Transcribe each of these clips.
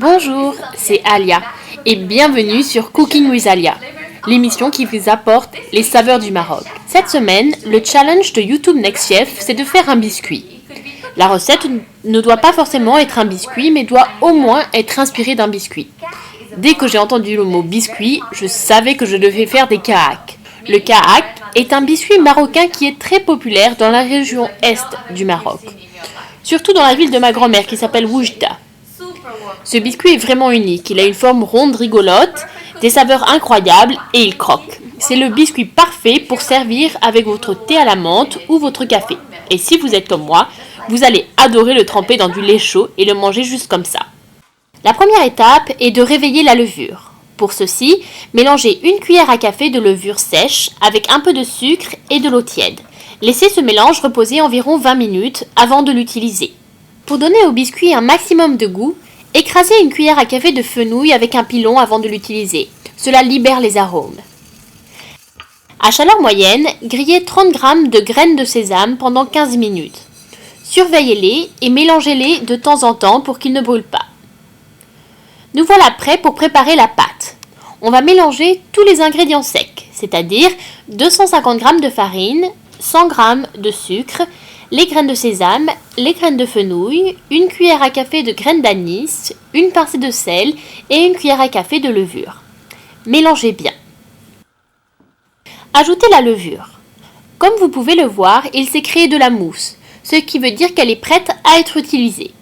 Bonjour, c'est Alia et bienvenue sur Cooking with Alia, l'émission qui vous apporte les saveurs du Maroc. Cette semaine, le challenge de YouTube Next Chef, c'est de faire un biscuit. La recette ne doit pas forcément être un biscuit, mais doit au moins être inspirée d'un biscuit. Dès que j'ai entendu le mot biscuit, je savais que je devais faire des kahaks. Le kahak est un biscuit marocain qui est très populaire dans la région est du Maroc, surtout dans la ville de ma grand-mère qui s'appelle Oujda. Ce biscuit est vraiment unique, il a une forme ronde rigolote, des saveurs incroyables et il croque. C'est le biscuit parfait pour servir avec votre thé à la menthe ou votre café. Et si vous êtes comme moi, vous allez adorer le tremper dans du lait chaud et le manger juste comme ça. La première étape est de réveiller la levure. Pour ceci, mélangez une cuillère à café de levure sèche avec un peu de sucre et de l'eau tiède. Laissez ce mélange reposer environ 20 minutes avant de l'utiliser. Pour donner au biscuit un maximum de goût, écrasez une cuillère à café de fenouil avec un pilon avant de l'utiliser. Cela libère les arômes. À chaleur moyenne, grillez 30 g de graines de sésame pendant 15 minutes. Surveillez-les et mélangez-les de temps en temps pour qu'ils ne brûlent pas. Nous voilà prêts pour préparer la pâte. On va mélanger tous les ingrédients secs, c'est-à-dire 250 g de farine, 100 g de sucre, les graines de sésame, les graines de fenouil, une cuillère à café de graines d'anis, une pincée de sel et une cuillère à café de levure. Mélangez bien. Ajoutez la levure. Comme vous pouvez le voir, il s'est créé de la mousse, ce qui veut dire qu'elle est prête à être utilisée.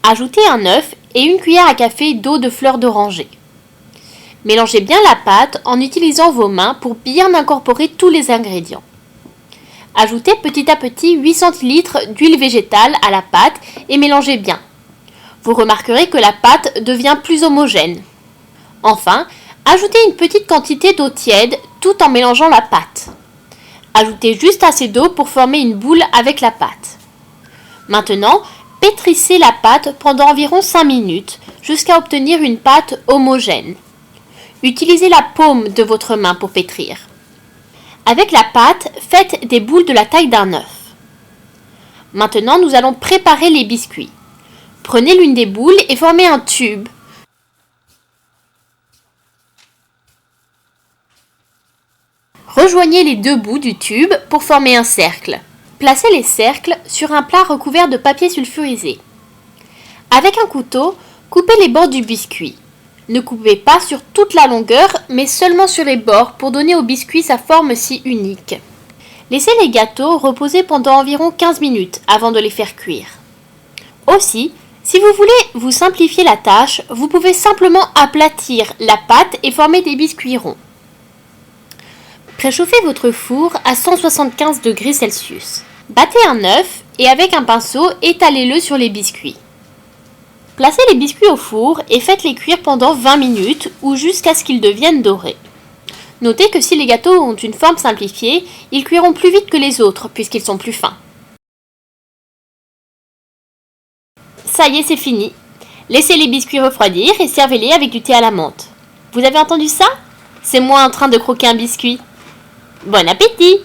Ajoutez un œuf et une cuillère à café d'eau de fleur d'oranger. Mélangez bien la pâte en utilisant vos mains pour bien incorporer tous les ingrédients. Ajoutez petit à petit 8 cl d'huile végétale à la pâte et mélangez bien. Vous remarquerez que la pâte devient plus homogène. Enfin, ajoutez une petite quantité d'eau tiède tout en mélangeant la pâte. Ajoutez juste assez d'eau pour former une boule avec la pâte. Maintenant, pétrissez la pâte pendant environ 5 minutes jusqu'à obtenir une pâte homogène. Utilisez la paume de votre main pour pétrir. Avec la pâte, faites des boules de la taille d'un œuf. Maintenant, nous allons préparer les biscuits. Prenez l'une des boules et formez un tube. Rejoignez les deux bouts du tube pour former un cercle. Placez les cercles sur un plat recouvert de papier sulfurisé. Avec un couteau, coupez les bords du biscuit. Ne coupez pas sur toute la longueur, mais seulement sur les bords pour donner au biscuit sa forme si unique. Laissez les gâteaux reposer pendant environ 15 minutes avant de les faire cuire. Aussi, si vous voulez vous simplifier la tâche, vous pouvez simplement aplatir la pâte et former des biscuits ronds. Préchauffez votre four à 175 degrés Celsius. Battez un œuf et avec un pinceau, étalez-le sur les biscuits. Placez les biscuits au four et faites-les cuire pendant 20 minutes ou jusqu'à ce qu'ils deviennent dorés. Notez que si les gâteaux ont une forme simplifiée, ils cuiront plus vite que les autres puisqu'ils sont plus fins. Ça y est, c'est fini. Laissez les biscuits refroidir et servez-les avec du thé à la menthe. Vous avez entendu ça? C'est moi en train de croquer un biscuit. Bon appétit!